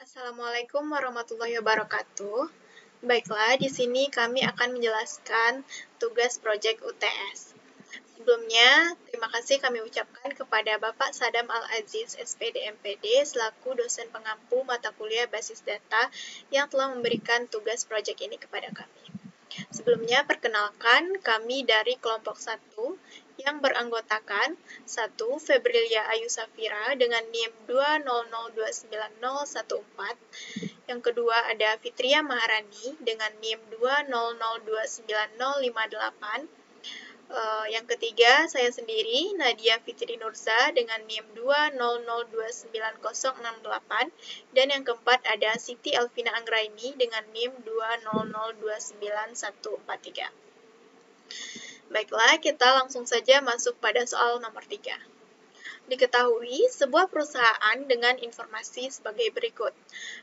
Assalamualaikum warahmatullahi wabarakatuh. Baiklah, di sini kami akan menjelaskan tugas proyek UTS. Sebelumnya, terima kasih kami ucapkan kepada Bapak Sadam Al-Aziz, SPD MPD, selaku dosen pengampu mata kuliah basis data yang telah memberikan tugas proyek ini kepada kami. Sebelumnya, perkenalkan kami dari kelompok 1 yang beranggotakan 1. Febrilia Ayu Safira dengan NIM 200290014. Yang kedua ada Fitria Maharani dengan NIM 200290058. Yang ketiga, saya sendiri, Nadia Fitri Nurza dengan NIM 200290068. Dan yang keempat ada Siti Elvina Anggraini dengan NIM 200290143. Baiklah, kita langsung saja masuk pada soal nomor 3. Diketahui sebuah perusahaan dengan informasi sebagai berikut.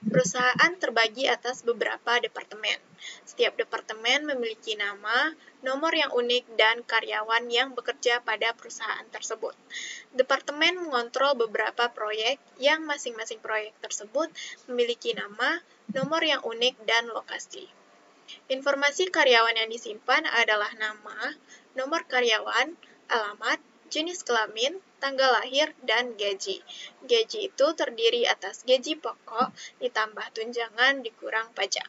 Perusahaan terbagi atas beberapa departemen. Setiap departemen memiliki nama, nomor yang unik, dan karyawan yang bekerja pada perusahaan tersebut. Departemen mengontrol beberapa proyek yang masing-masing proyek tersebut memiliki nama, nomor yang unik, dan lokasi. Informasi karyawan yang disimpan adalah nama, nomor karyawan, alamat, jenis kelamin, tanggal lahir, dan gaji. Gaji itu terdiri atas gaji pokok ditambah tunjangan dikurang pajak.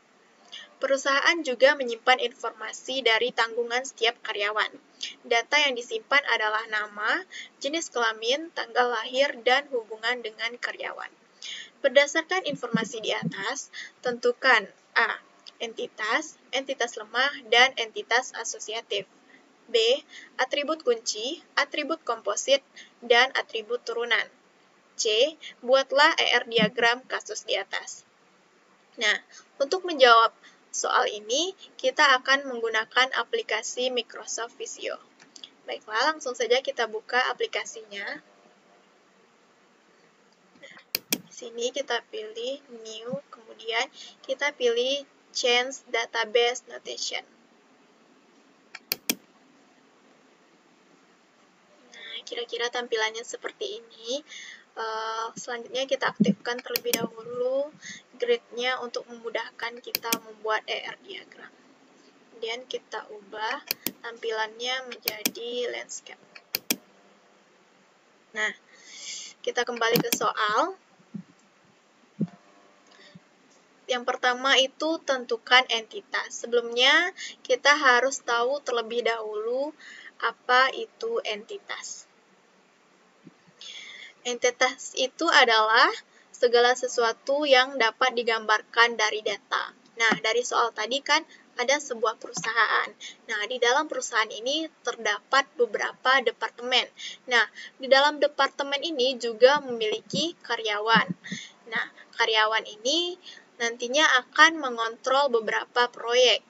Perusahaan juga menyimpan informasi dari tanggungan setiap karyawan. Data yang disimpan adalah nama, jenis kelamin, tanggal lahir, dan hubungan dengan karyawan. Berdasarkan informasi di atas, tentukan A. Entitas, entitas lemah, dan entitas asosiatif. B. Atribut kunci, atribut komposit, dan atribut turunan. C. Buatlah ER diagram kasus di atas. Nah, untuk menjawab soal ini, kita akan menggunakan aplikasi Microsoft Visio. Baiklah, langsung saja kita buka aplikasinya. Di sini kita pilih New, kemudian kita pilih Change Database Notation. Nah, kira-kira tampilannya seperti ini. Selanjutnya kita aktifkan terlebih dahulu grid-nya untuk memudahkan kita membuat ER diagram. Kemudian kita ubah tampilannya menjadi landscape. Nah, kita kembali ke soal. Yang pertama itu tentukan entitas. Sebelumnya kita harus tahu terlebih dahulu apa itu entitas. Entitas itu adalah segala sesuatu yang dapat digambarkan dari data. Nah, dari soal tadi kan ada sebuah perusahaan. Nah, di dalam perusahaan ini terdapat beberapa departemen. Nah, di dalam departemen ini juga memiliki karyawan. Nah, karyawan ini nantinya akan mengontrol beberapa proyek.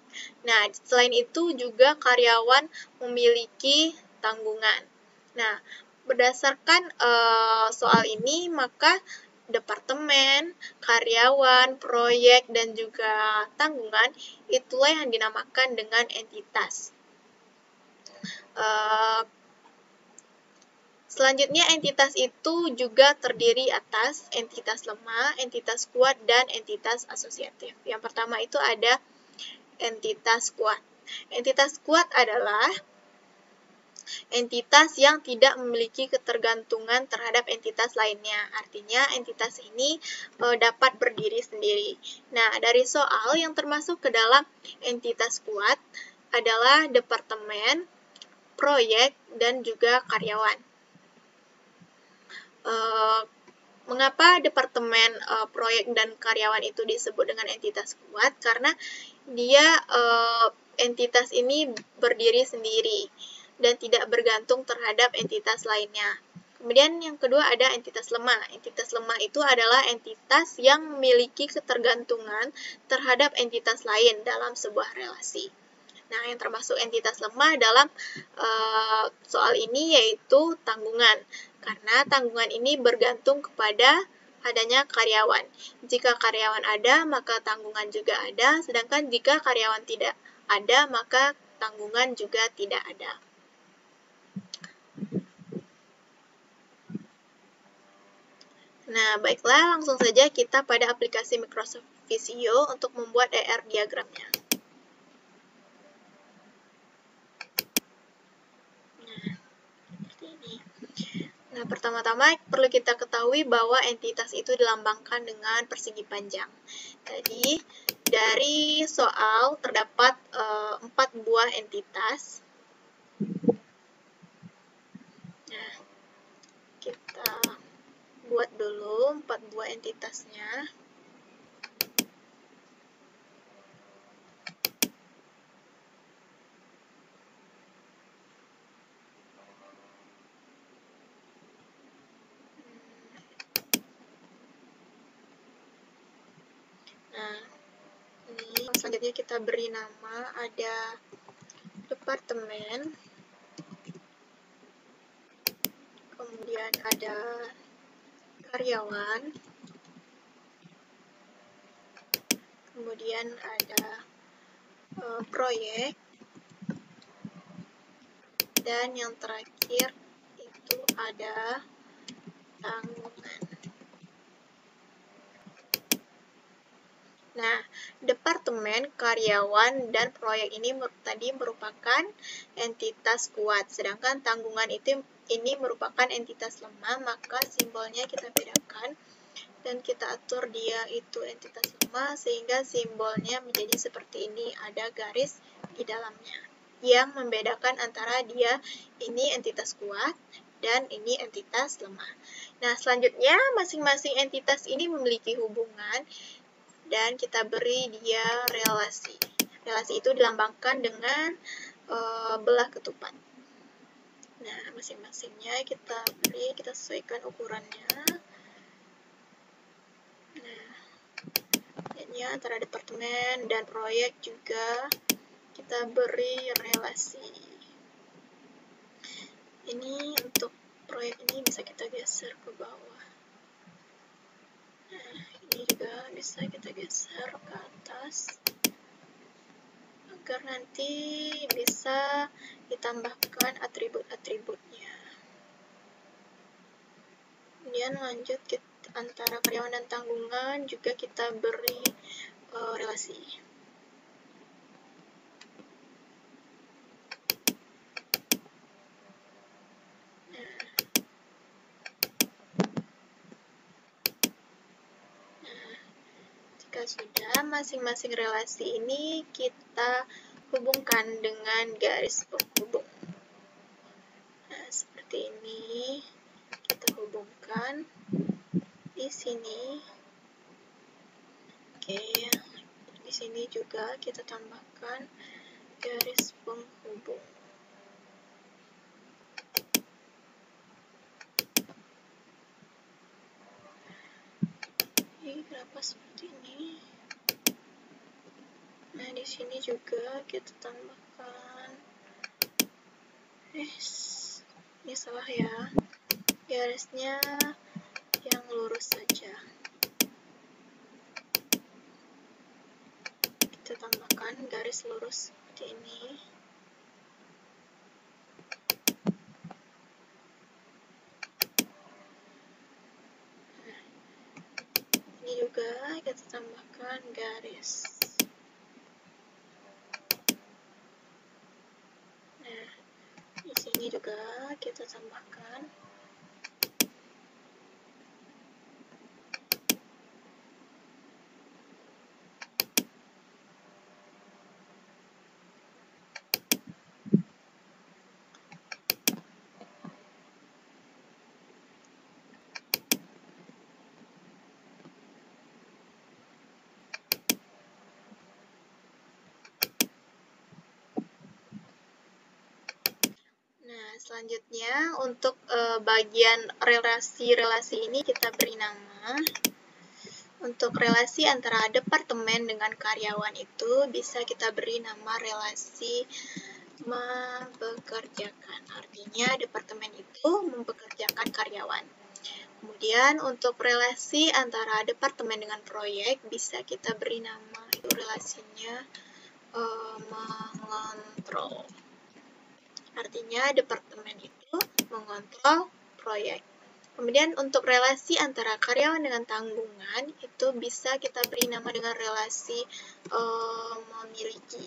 Nah, selain itu juga karyawan memiliki tanggungan. Nah, berdasarkan soal ini, maka departemen, karyawan, proyek, dan juga tanggungan itulah yang dinamakan dengan entitas. Selanjutnya, entitas itu juga terdiri atas entitas lemah, entitas kuat, dan entitas asosiatif. Yang pertama itu ada entitas kuat. Entitas kuat adalah entitas yang tidak memiliki ketergantungan terhadap entitas lainnya. Artinya, entitas ini dapat berdiri sendiri. Nah, dari soal yang termasuk ke dalam entitas kuat adalah departemen, proyek, dan juga karyawan. Mengapa departemen, proyek, dan karyawan itu disebut dengan entitas kuat? Karena dia entitas ini berdiri sendiri dan tidak bergantung terhadap entitas lainnya. Kemudian yang kedua ada entitas lemah. Entitas lemah itu adalah entitas yang memiliki ketergantungan terhadap entitas lain dalam sebuah relasi. Nah, yang termasuk entitas lemah dalam soal ini yaitu tanggungan. Karena tanggungan ini bergantung kepada adanya karyawan. Jika karyawan ada, maka tanggungan juga ada. Sedangkan jika karyawan tidak ada, maka tanggungan juga tidak ada. Nah, baiklah, langsung saja kita pada aplikasi Microsoft Visio untuk membuat ER diagramnya. Nah, seperti ini. Nah, pertama-tama perlu kita ketahui bahwa entitas itu dilambangkan dengan persegi panjang. Tadi, dari soal terdapat 4 buah entitas. Nah, kita buat dulu 4 buah entitasnya. Nah, ini selanjutnya kita beri nama, ada departemen, kemudian ada karyawan, kemudian ada proyek, dan yang terakhir itu ada tanggungan. Nah, departemen, karyawan, dan proyek ini tadi merupakan entitas kuat, sedangkan tanggungan ini merupakan entitas lemah, maka simbolnya kita bedakan dan kita atur dia itu entitas lemah sehingga simbolnya menjadi seperti ini, ada garis di dalamnya yang membedakan antara dia ini entitas kuat dan ini entitas lemah. Nah, selanjutnya masing-masing entitas ini memiliki hubungan dan kita beri dia relasi. Relasi itu dilambangkan dengan belah ketupat. Nah, masing-masingnya kita beri, kita sesuaikan ukurannya. Nah, ini antara departemen dan proyek juga kita beri relasi. Ini untuk proyek ini bisa kita geser ke bawah. Nah, ini juga bisa kita geser ke atas agar nanti bisa ditambahkan atribut-atributnya. Kemudian lanjut antara karyawan dan tanggungan juga kita beri relasi. Jika sudah, masing-masing relasi ini kita hubungkan dengan garis penghubung. Nah, seperti ini kita hubungkan di sini. Oke, di sini juga kita tambahkan garis penghubung. Ini kenapa seperti ini? Nah, di sini juga kita tambahkan. Ini salah ya. Garisnya yang lurus saja. Kita tambahkan garis lurus seperti ini. Ini juga kita tambahkan garis. Nah, di sini juga kita tambahkan. Nah, selanjutnya untuk bagian relasi-relasi ini kita beri nama. Untuk relasi antara departemen dengan karyawan itu bisa kita beri nama relasi mempekerjakan. Artinya departemen itu mempekerjakan karyawan. Kemudian untuk relasi antara departemen dengan proyek bisa kita beri nama, itu relasinya mengontrol. Artinya departemen itu mengontrol proyek. Kemudian untuk relasi antara karyawan dengan tanggungan itu bisa kita beri nama dengan relasi memiliki.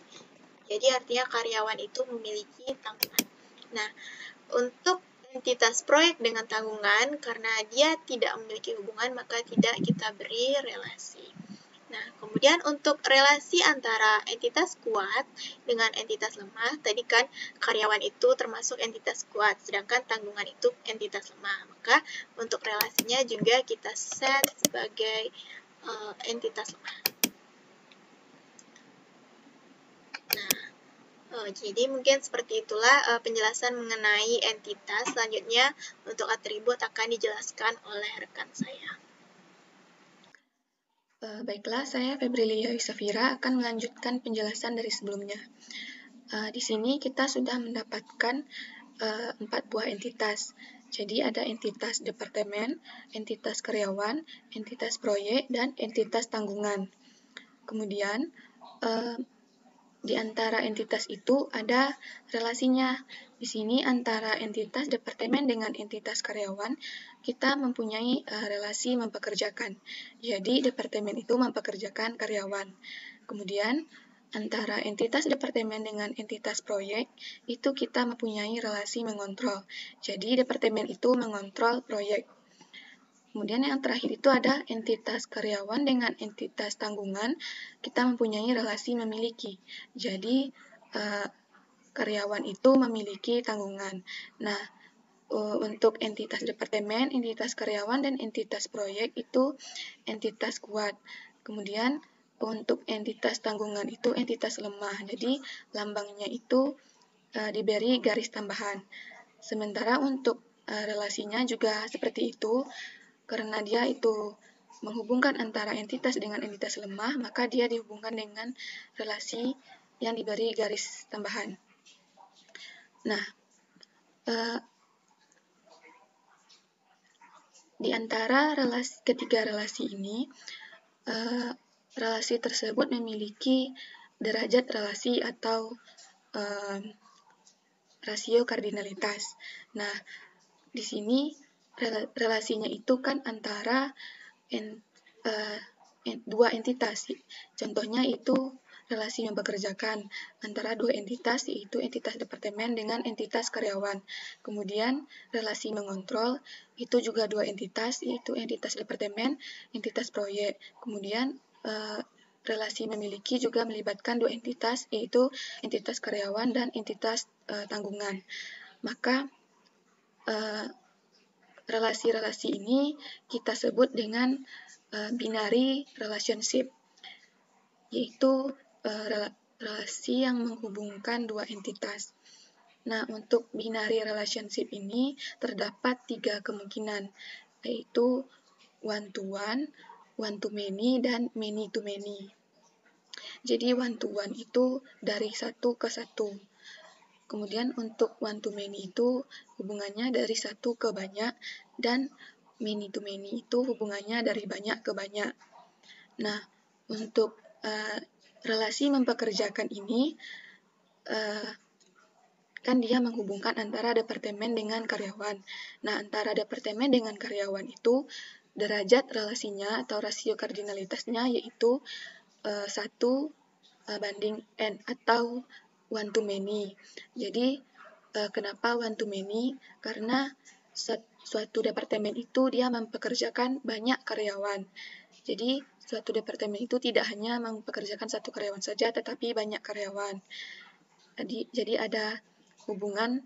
Jadi artinya karyawan itu memiliki tanggungan. Nah, untuk entitas proyek dengan tanggungan, karena dia tidak memiliki hubungan, maka tidak kita beri relasi. Nah, kemudian untuk relasi antara entitas kuat dengan entitas lemah, tadi kan karyawan itu termasuk entitas kuat, sedangkan tanggungan itu entitas lemah. Maka untuk relasinya juga kita set sebagai entitas lemah. Nah, jadi mungkin seperti itulah penjelasan mengenai entitas. Selanjutnya untuk atribut akan dijelaskan oleh rekan saya. Baiklah, saya Febrilia Yusafira akan melanjutkan penjelasan dari sebelumnya. Di sini kita sudah mendapatkan 4 buah entitas. Jadi ada entitas departemen, entitas karyawan, entitas proyek, dan entitas tanggungan. Kemudian di antara entitas itu ada relasinya. Di sini antara entitas departemen dengan entitas karyawan, kita mempunyai relasi mempekerjakan. Jadi departemen itu mempekerjakan karyawan. Kemudian antara entitas departemen dengan entitas proyek, itu kita mempunyai relasi mengontrol. Jadi departemen itu mengontrol proyek. Kemudian yang terakhir itu ada entitas karyawan dengan entitas tanggungan, kita mempunyai relasi memiliki. Jadi karyawan itu memiliki tanggungan. Nah, untuk entitas departemen, entitas karyawan, dan entitas proyek itu entitas kuat. Kemudian untuk entitas tanggungan itu entitas lemah. Jadi lambangnya itu diberi garis tambahan. Sementara untuk relasinya juga seperti itu. Karena dia itu menghubungkan antara entitas dengan entitas lemah, maka dia dihubungkan dengan relasi yang diberi garis tambahan. Nah, di antara ketiga relasi ini, relasi tersebut memiliki derajat relasi atau rasio kardinalitas. Nah, di sini relasinya itu kan antara dua entitas. Contohnya itu relasi mempekerjakan antara dua entitas, yaitu entitas departemen dengan entitas karyawan. Kemudian relasi mengontrol itu juga dua entitas, yaitu entitas departemen, entitas proyek. Kemudian relasi memiliki juga melibatkan dua entitas, yaitu entitas karyawan dan entitas tanggungan. Maka relasi-relasi ini kita sebut dengan binary relationship, yaitu relasi yang menghubungkan dua entitas. Nah, untuk binary relationship ini terdapat 3 kemungkinan, yaitu one-to-one, one-to-many, dan many-to-many. Jadi one-to-one itu dari satu ke satu. Kemudian untuk one-to-many itu hubungannya dari satu ke banyak, dan many-to-many itu hubungannya dari banyak ke banyak. Nah, untuk relasi mempekerjakan ini, kan dia menghubungkan antara departemen dengan karyawan. Nah, antara departemen dengan karyawan itu derajat relasinya atau rasio kardinalitasnya yaitu 1:n atau one to many. Jadi, kenapa one to many? Karena suatu departemen itu dia mempekerjakan banyak karyawan. Jadi, suatu departemen itu tidak hanya mempekerjakan satu karyawan saja, tetapi banyak karyawan. Jadi ada hubungan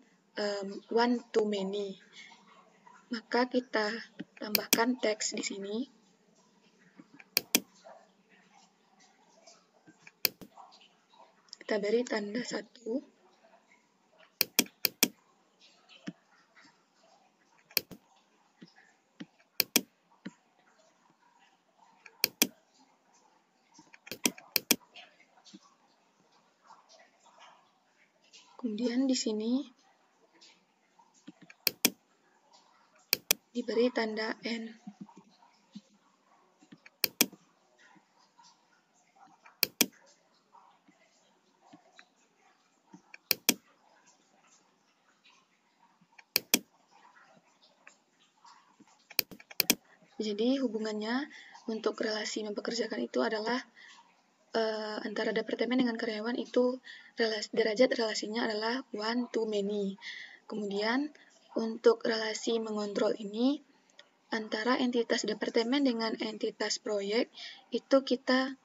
one to many. Maka kita tambahkan teks di sini. Kita beri tanda 1. Kemudian di sini diberi tanda N. Jadi hubungannya untuk relasi mempekerjakan itu adalah antara departemen dengan karyawan itu derajat relasinya adalah one to many. Kemudian untuk relasi mengontrol ini antara entitas departemen dengan entitas proyek itu kita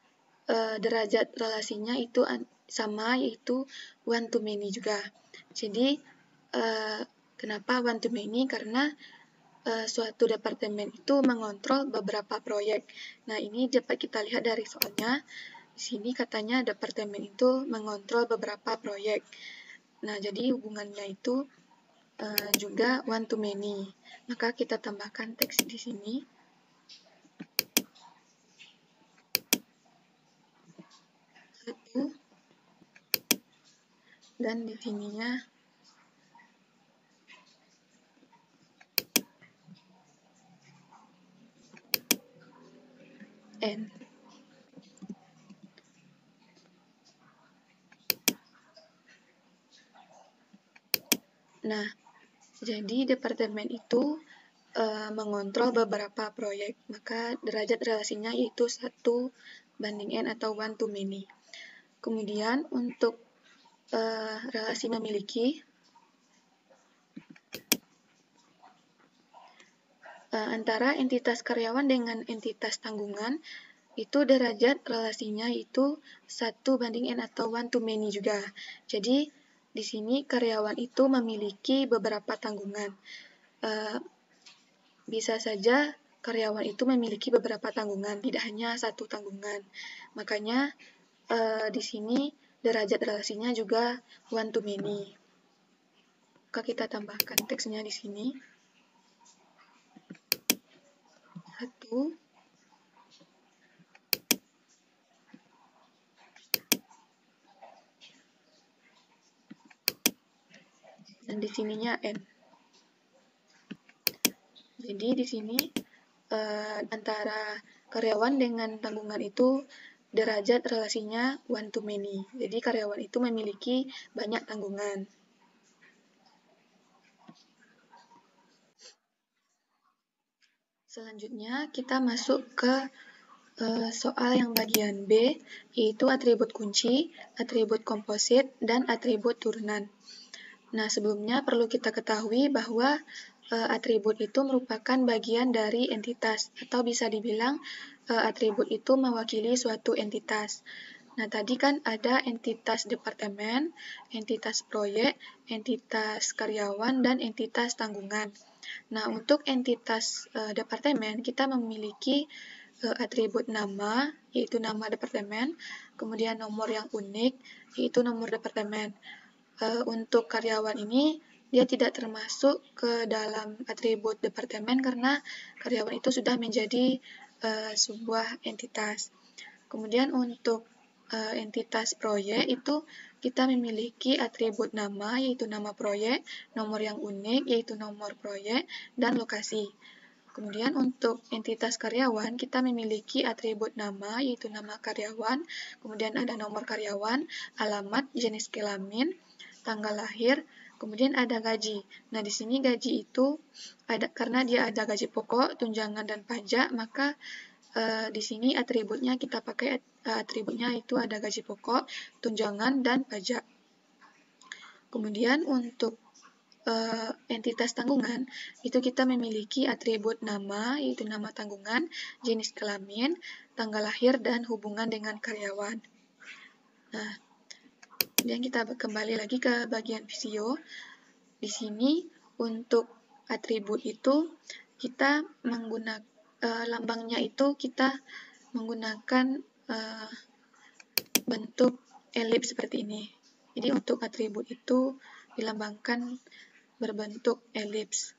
derajat relasinya itu sama, yaitu one to many juga. Jadi kenapa one to many? Karena suatu departemen itu mengontrol beberapa proyek. Nah, ini dapat kita lihat dari soalnya. Di sini katanya departemen itu mengontrol beberapa proyek. Nah, jadi hubungannya itu juga one to many. Maka kita tambahkan teks di sini. Satu. Dan di sininya N. Nah, jadi departemen itu mengontrol beberapa proyek, maka derajat relasinya yaitu 1:n atau one to many. Kemudian untuk relasi memiliki, antara entitas karyawan dengan entitas tanggungan, itu derajat relasinya itu 1:n atau one to many juga. Jadi, di sini karyawan itu memiliki beberapa tanggungan. Bisa saja karyawan itu memiliki beberapa tanggungan, tidak hanya satu tanggungan. Makanya di sini derajat relasinya juga one to many. Maka kita tambahkan teksnya di sini. 1. Dan di sininya N. Jadi di sini antara karyawan dengan tanggungan itu derajat relasinya one to many. Jadi karyawan itu memiliki banyak tanggungan. Selanjutnya kita masuk ke soal yang bagian B, yaitu atribut kunci, atribut komposit, dan atribut turunan. Nah, sebelumnya perlu kita ketahui bahwa atribut itu merupakan bagian dari entitas, atau bisa dibilang atribut itu mewakili suatu entitas. Nah, tadi kan ada entitas departemen, entitas proyek, entitas karyawan, dan entitas tanggungan. Nah, untuk entitas departemen, kita memiliki atribut nama, yaitu nama departemen, kemudian nomor yang unik, yaitu nomor departemen. Untuk karyawan ini, dia tidak termasuk ke dalam atribut departemen karena karyawan itu sudah menjadi sebuah entitas. Kemudian untuk entitas proyek itu kita memiliki atribut nama, yaitu nama proyek, nomor yang unik, yaitu nomor proyek, dan lokasi. Kemudian untuk entitas karyawan, kita memiliki atribut nama, yaitu nama karyawan, kemudian ada nomor karyawan, alamat, jenis kelamin, tanggal lahir, kemudian ada gaji. Nah, di sini gaji itu ada karena dia ada gaji pokok, tunjangan, dan pajak, maka di sini atributnya kita pakai atributnya itu ada gaji pokok, tunjangan, dan pajak. Kemudian untuk entitas tanggungan, itu kita memiliki atribut nama, yaitu nama tanggungan, jenis kelamin, tanggal lahir, dan hubungan dengan karyawan. Nah, kemudian kita kembali lagi ke bagian visio. Di sini untuk atribut itu kita menggunakan lambangnya itu kita menggunakan bentuk elips seperti ini. Jadi untuk atribut itu dilambangkan berbentuk elips.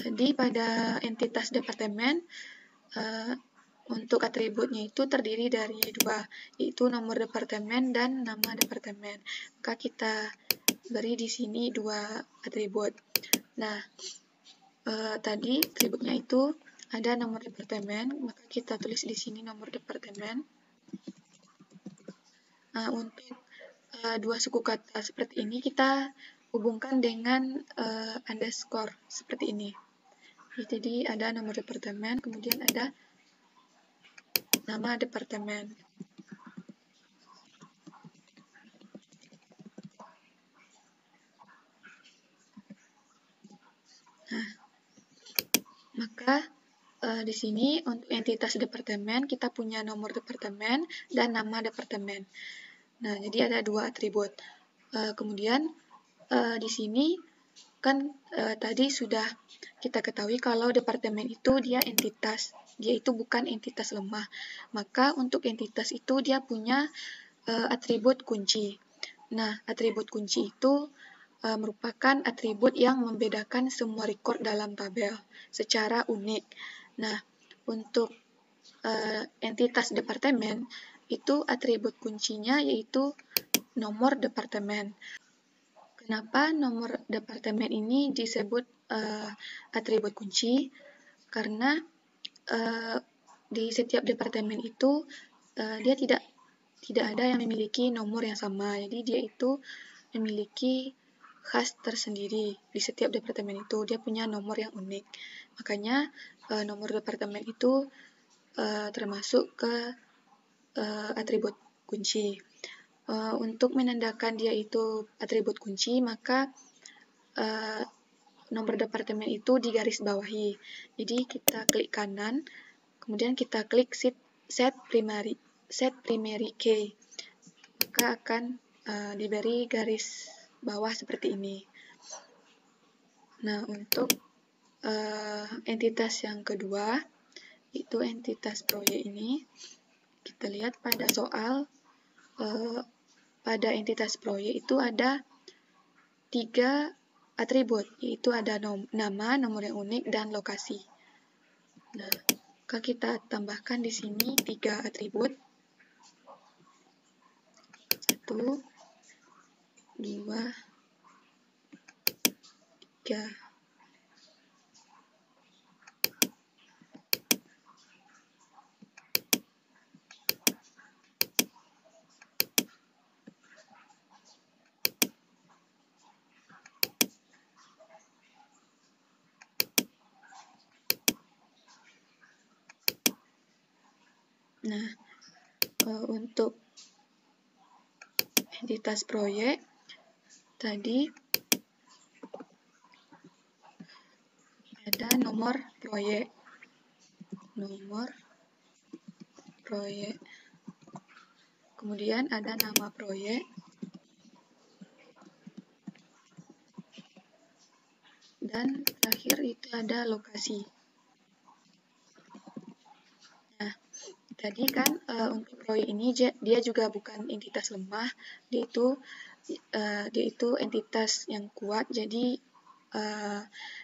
Jadi pada entitas departemen, untuk atributnya itu terdiri dari dua, yaitu nomor departemen dan nama departemen. Maka kita beri di sini dua atribut. Nah, tadi atributnya itu ada nomor departemen, maka kita tulis di sini nomor departemen. Untuk dua suku kata seperti ini kita hubungkan dengan underscore seperti ini. Jadi ada nomor departemen, kemudian ada nama departemen. Nah, maka di sini untuk entitas departemen kita punya nomor departemen dan nama departemen. Nah, jadi ada dua atribut. Kemudian di sini kan tadi sudah kita ketahui kalau departemen itu dia entitas, dia itu bukan entitas lemah. Maka untuk entitas itu dia punya atribut kunci. Nah, atribut kunci itu merupakan atribut yang membedakan semua record dalam tabel secara unik. Nah, untuk entitas departemen itu atribut kuncinya yaitu nomor departemen. Kenapa nomor departemen ini disebut atribut kunci? Karena di setiap departemen itu dia tidak ada yang memiliki nomor yang sama. Jadi dia itu memiliki khas tersendiri di setiap departemen itu. Dia punya nomor yang unik. Makanya nomor departemen itu termasuk ke atribut kunci. Untuk menandakan dia itu atribut kunci, maka nomor departemen itu digaris bawahi. Jadi kita klik kanan, kemudian kita klik set primary key, maka akan diberi garis bawah seperti ini. Nah, untuk entitas yang kedua, itu entitas proyek ini, kita lihat pada soal, pada entitas proyek itu ada 3 atribut, yaitu ada nama, nomor yang unik, dan lokasi. Nah, maka kita tambahkan di sini 3 atribut. 1, 2, 3. Nah, untuk entitas proyek tadi ada nomor proyek, kemudian ada nama proyek, dan terakhir itu ada lokasi. Nah, tadi kan untuk proyek ini dia juga bukan entitas lemah, dia itu entitas yang kuat, jadi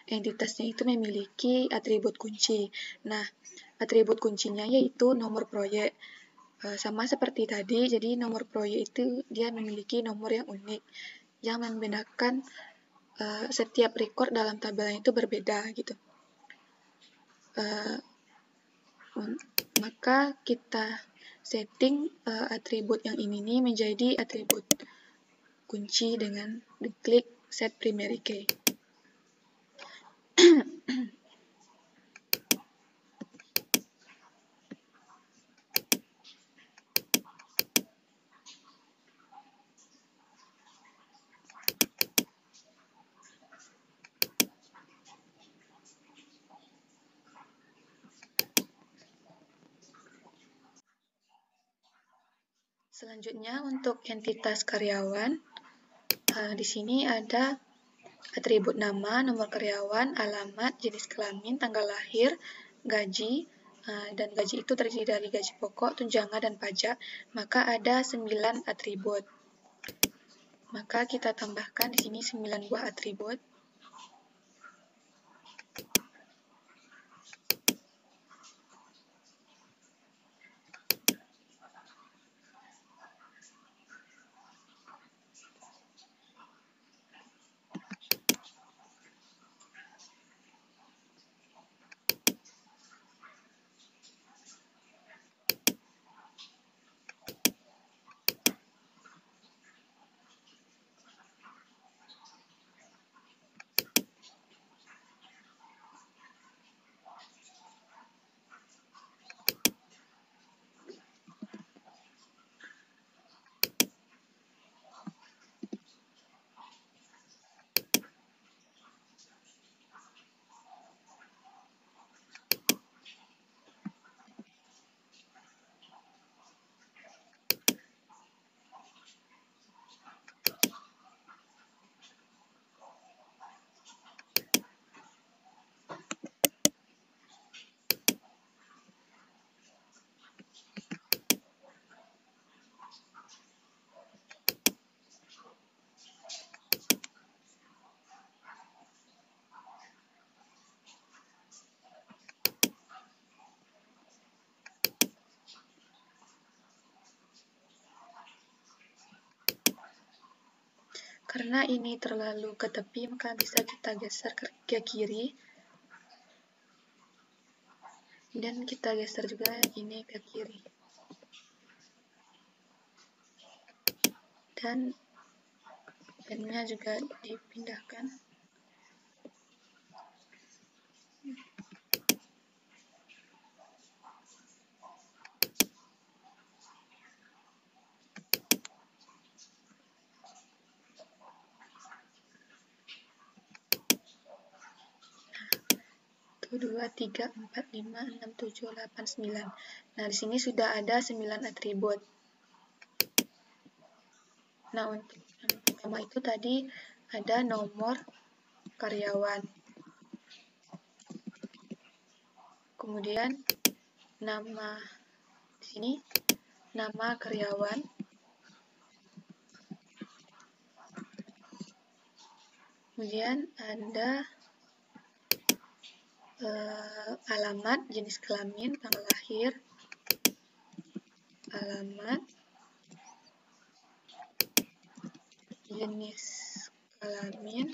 entitasnya itu memiliki atribut kunci. Nah, atribut kuncinya yaitu nomor proyek. Sama seperti tadi, jadi nomor proyek itu dia memiliki nomor yang unik, yang membedakan setiap record dalam tabel itu berbeda gitu. Maka kita setting atribut yang ini nih menjadi atribut kunci dengan diklik set primary key. Selanjutnya untuk entitas karyawan, di sini ada atribut nama, nomor karyawan, alamat, jenis kelamin, tanggal lahir, gaji, dan gaji itu terdiri dari gaji pokok, tunjangan, dan pajak. Maka ada 9 atribut. Maka kita tambahkan di sini 9 buah atribut. Karena ini terlalu ke tepi, maka bisa kita geser ke kiri. Dan kita geser juga ini ke kiri. Dan pennya juga dipindahkan. Tuh, 2, 3, 4, 5, 6, 7, 8, 9. Nah, di sini sudah ada 9 atribut. Nah, untuk yang pertama itu tadi ada nomor karyawan. Kemudian nama di sini nama karyawan. Kemudian ada alamat, jenis kelamin, tanggal lahir, alamat, jenis kelamin,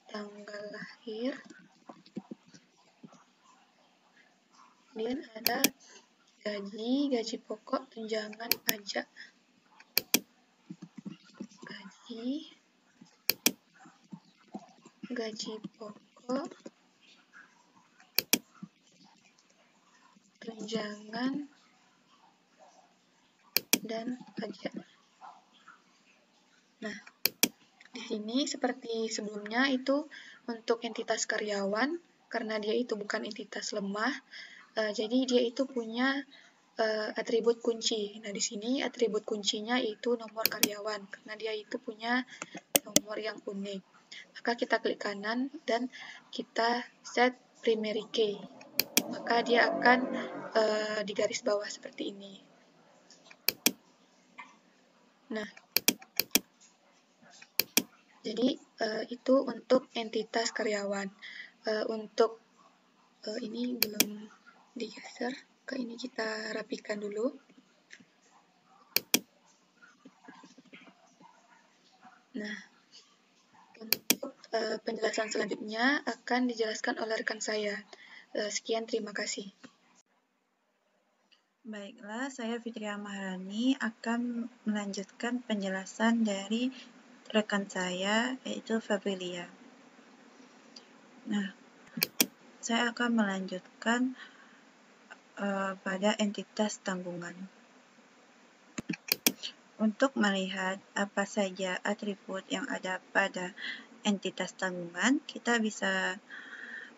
tanggal lahir, kemudian ada gaji pokok, tunjangan, pajak, gaji pokok, tunjangan, dan pajak. Nah, di sini seperti sebelumnya itu untuk entitas karyawan, karena dia itu bukan entitas lemah, jadi dia itu punya atribut kunci. Nah, di sini atribut kuncinya itu nomor karyawan, karena dia itu punya nomor yang unik. Maka kita klik kanan dan kita set primary key. Maka dia akan di garis bawah seperti ini. Nah, jadi itu untuk entitas karyawan. Untuk ini belum digeser, ke ini kita rapikan dulu. Nah, untuk penjelasan selanjutnya akan dijelaskan oleh rekan saya. Sekian, terima kasih. Baiklah, saya Fitria Maharani akan melanjutkan penjelasan dari rekan saya, yaitu Fabilia. Nah, saya akan melanjutkan pada entitas tanggungan. Untuk melihat apa saja atribut yang ada pada entitas tanggungan, kita bisa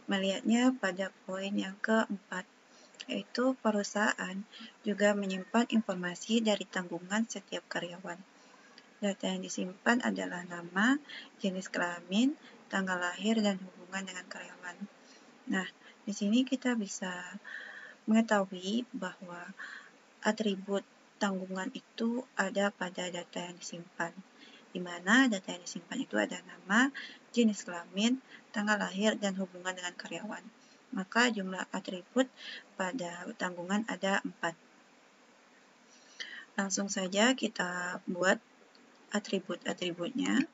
melihatnya pada poin yang keempat, yaitu perusahaan juga menyimpan informasi dari tanggungan setiap karyawan. Data yang disimpan adalah nama, jenis kelamin, tanggal lahir, dan hubungan dengan karyawan. Nah, di sini kita bisa mengetahui bahwa atribut tanggungan itu ada pada data yang disimpan, di mana data yang disimpan itu ada nama, jenis kelamin, tanggal lahir, dan hubungan dengan karyawan. Maka jumlah atribut pada tanggungan ada 4. Langsung saja kita buat atribut-atributnya.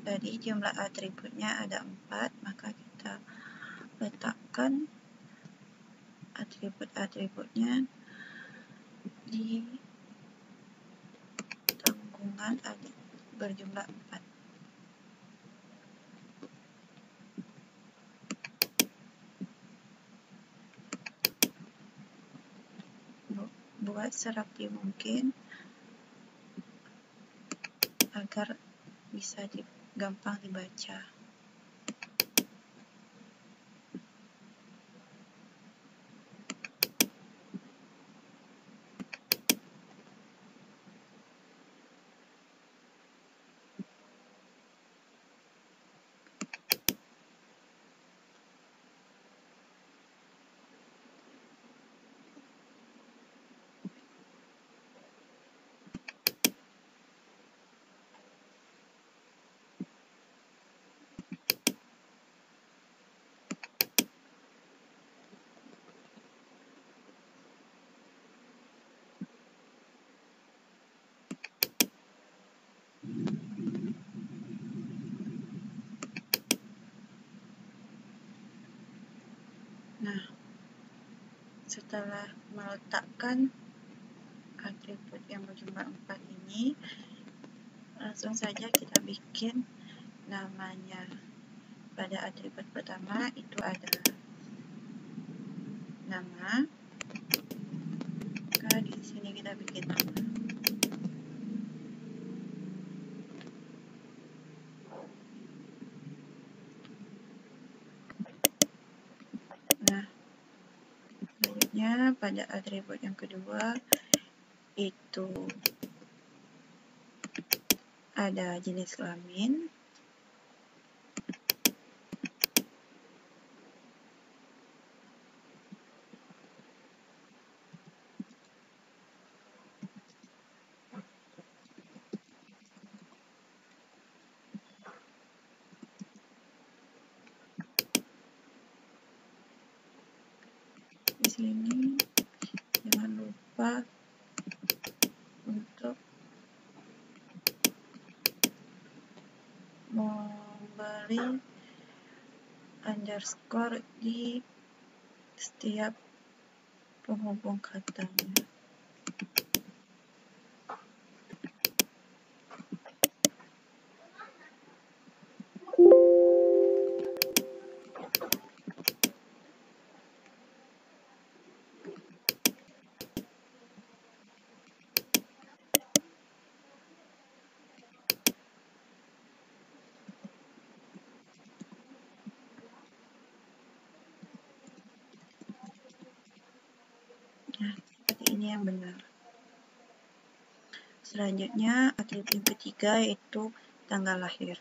Jadi jumlah atributnya ada 4, maka kita letakkan atribut-atributnya di tanggungan berjumlah 4. Buat serapi mungkin agar bisa gampang dibaca. setelah meletakkan atribut yang berjumlah 4 ini, langsung saja kita bikin namanya. Pada atribut pertama itu ada nama, maka di sini kita bikin nama. Nah, selanjutnya pada atribut yang kedua itu ada jenis kelamin, di sini jangan lupa untuk memberi underscore di setiap penghubung katanya. Nah, seperti ini yang benar. Selanjutnya, atribut yang ketiga yaitu tanggal lahir.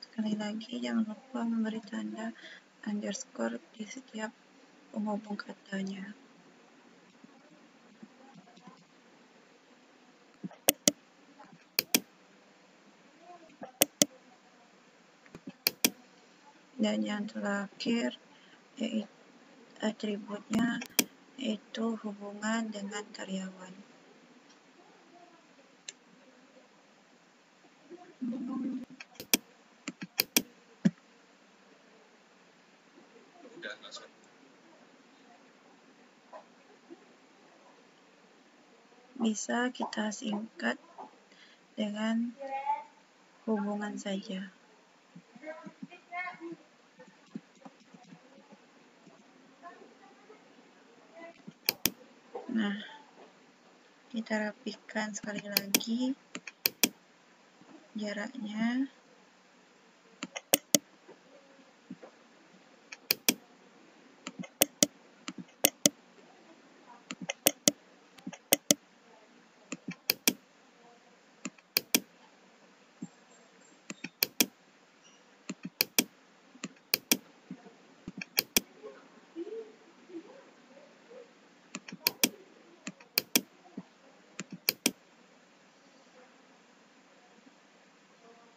Sekali lagi, jangan lupa memberi tanda underscore di setiap penghubung katanya. Dan yang terakhir, yaitu atributnya yaitu hubungan dengan karyawan. Bisa kita singkat dengan hubungan saja. Nah, kita rapikan sekali lagi jaraknya.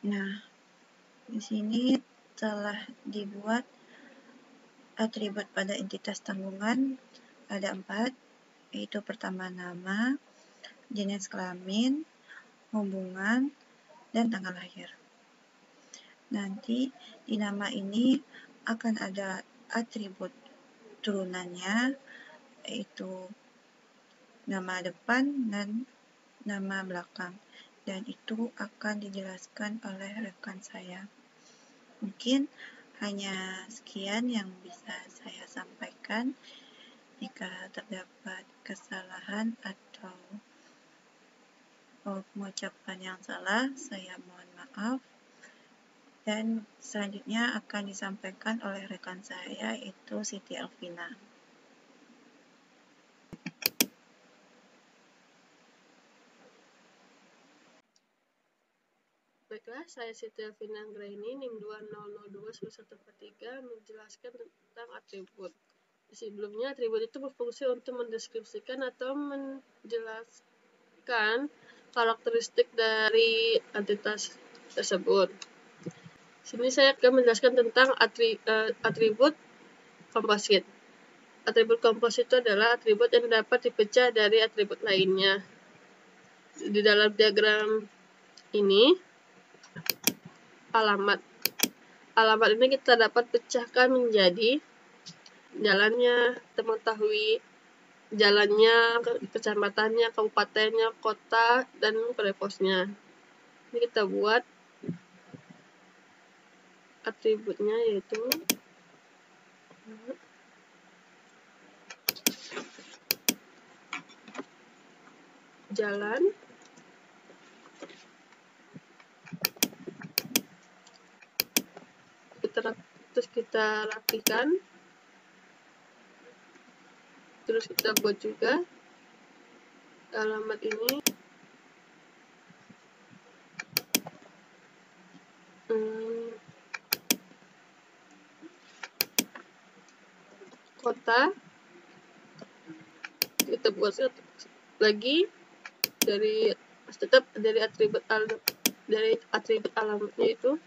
Nah, di sini telah dibuat atribut pada entitas tanggungan ada 4, yaitu pertama nama, jenis kelamin, hubungan, dan tanggal lahir. Nanti di nama ini akan ada atribut turunannya, yaitu nama depan dan nama belakang. Dan itu akan dijelaskan oleh rekan saya. Mungkin hanya sekian yang bisa saya sampaikan. Jika terdapat kesalahan atau pengucapan yang salah, saya mohon maaf. Dan selanjutnya akan disampaikan oleh rekan saya, yaitu Siti Elvina. Baiklah, saya Siti Elvina Anggraini, NIM 20029143, menjelaskan tentang atribut. Sebelumnya, atribut itu berfungsi untuk mendeskripsikan atau menjelaskan karakteristik dari entitas tersebut. Sini saya akan menjelaskan tentang atribut komposit. Atribut komposit itu adalah atribut yang dapat dipecah dari atribut lainnya. Di dalam diagram ini, alamat. Alamat ini kita dapat pecahkan menjadi jalannya, kita mengetahui jalannya, kecamatannya, kabupatennya, kota, dan kode posnya. Ini kita buat atributnya, yaitu jalan, terus kita rapikan, terus kita buat juga alamat ini kota, kita buat lagi dari tetap dari atribut alamatnya itu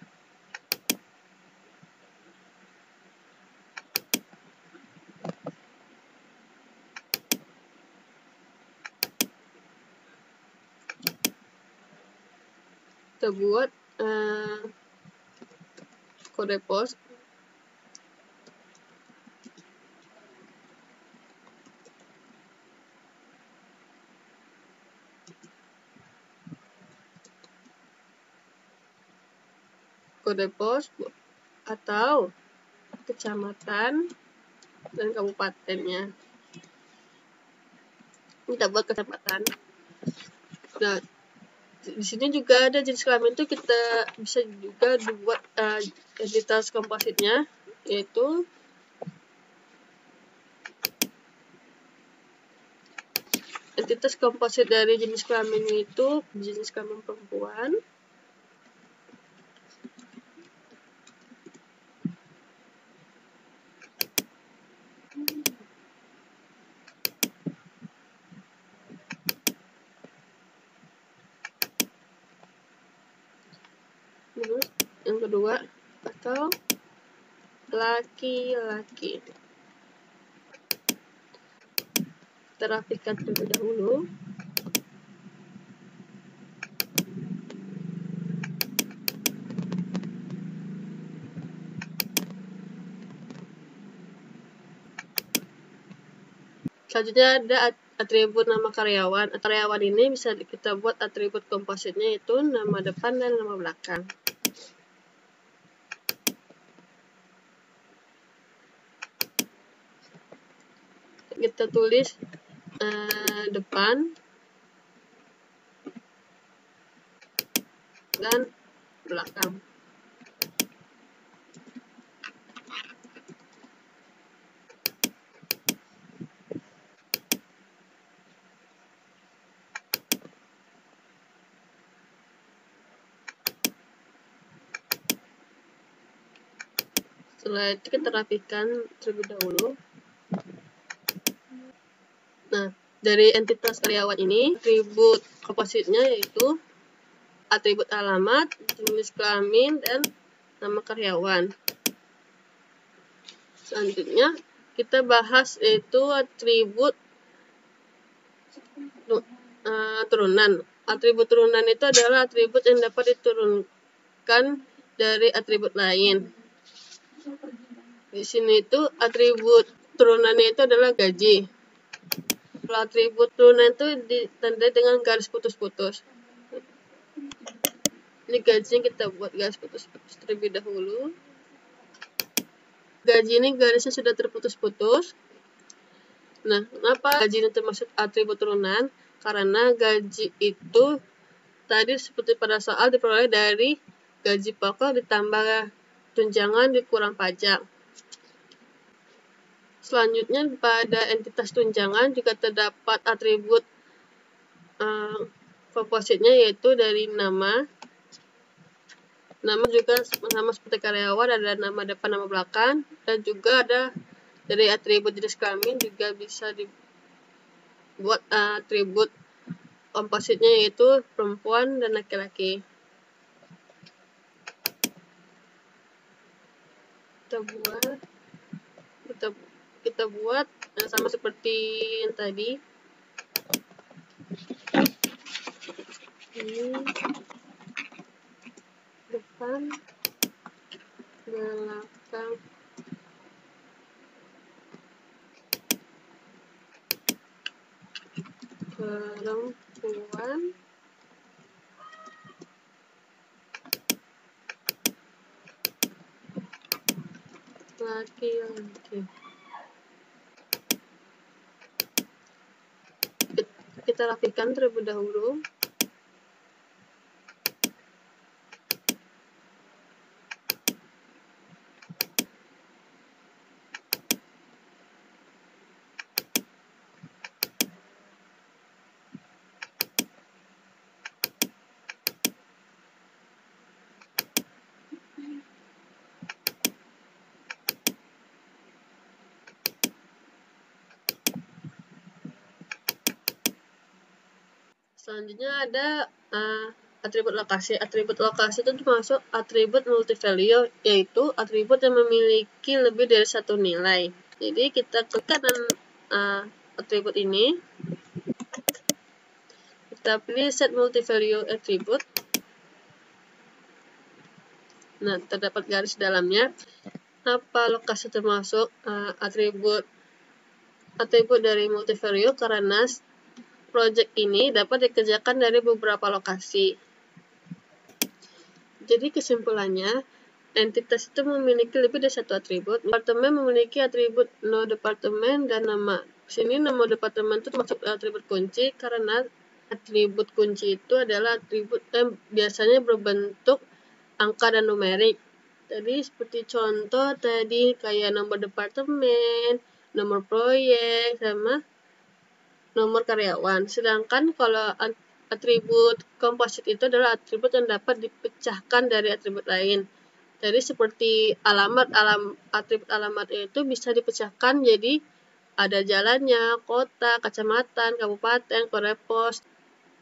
kita buat kode pos. Kode pos atau kecamatan dan kabupatennya. Kita buat kecamatan. Nah, di sini juga ada jenis kelamin itu kita bisa juga dibuat entitas kompositnya, yaitu entitas komposit dari jenis kelamin itu jenis kelamin perempuan, terus yang kedua atau laki-laki. Kita rapikan terlebih dahulu. Selanjutnya ada atribut nama karyawan. Karyawan ini bisa kita buat atribut kompositnya, yaitu nama depan dan nama belakang. Kita tulis depan dan belakang. Setelah itu kita rapikan terlebih dahulu. Nah, dari entitas karyawan ini, atribut kompositnya yaitu atribut alamat, jenis kelamin, dan nama karyawan. Selanjutnya, kita bahas yaitu atribut turunan. Atribut turunan itu adalah atribut yang dapat diturunkan dari atribut lain. Di sini itu atribut turunannya itu adalah gaji. Kalau atribut turunan itu ditandai dengan garis putus-putus. Ini gaji kita buat garis putus-putus terlebih dahulu. Gaji ini garisnya sudah terputus-putus. Nah, kenapa gaji ini termasuk atribut turunan? Karena gaji itu tadi seperti pada soal diperoleh dari gaji pokok ditambah tunjangan dikurang pajak. Selanjutnya pada entitas tunjangan juga terdapat atribut kompositnya, yaitu dari nama. Nama juga sama seperti karyawan, ada nama depan, nama belakang, dan juga ada dari atribut jenis kelamin juga bisa dibuat atribut kompositnya, yaitu perempuan dan laki-laki. Kita buat sama seperti yang tadi. depan, belakang, perempuan, laki-laki. Kita rapikan terlebih dahulu. Selanjutnya ada atribut lokasi. Atribut lokasi itu termasuk atribut multivalue, yaitu atribut yang memiliki lebih dari satu nilai. Jadi kita klik kanan atribut ini, kita pilih set multivalue attribute. Nah, terdapat garis dalamnya. Apa lokasi termasuk atribut dari multivalue? Karena project ini dapat dikerjakan dari beberapa lokasi. Jadi kesimpulannya, entitas itu memiliki lebih dari satu atribut. Departemen memiliki atribut no departemen dan nama. Di sini nama departemen itu termasuk atribut kunci karena atribut kunci itu adalah atribut yang biasanya berbentuk angka dan numerik. Jadi seperti contoh tadi kayak nomor departemen, nomor proyek, sama nomor karyawan. Sedangkan kalau atribut komposit itu adalah atribut yang dapat dipecahkan dari atribut lain. Jadi seperti atribut alamat itu bisa dipecahkan jadi ada jalannya, kota, kecamatan, kabupaten, kode pos.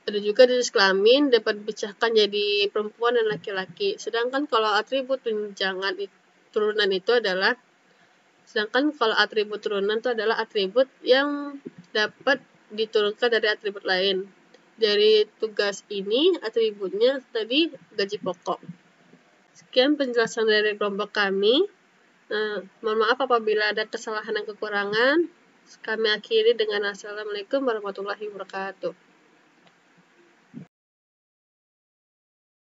Ada juga jenis kelamin dapat dipecahkan jadi perempuan dan laki-laki. Sedangkan kalau atribut tunjangan turunan itu adalah atribut yang dapat diturunkan dari atribut lain. Dari tugas ini, atributnya tadi gaji pokok. Sekian penjelasan dari kelompok kami. Mohon maaf apabila ada kesalahan dan kekurangan. Kami akhiri dengan Assalamualaikum warahmatullahi wabarakatuh.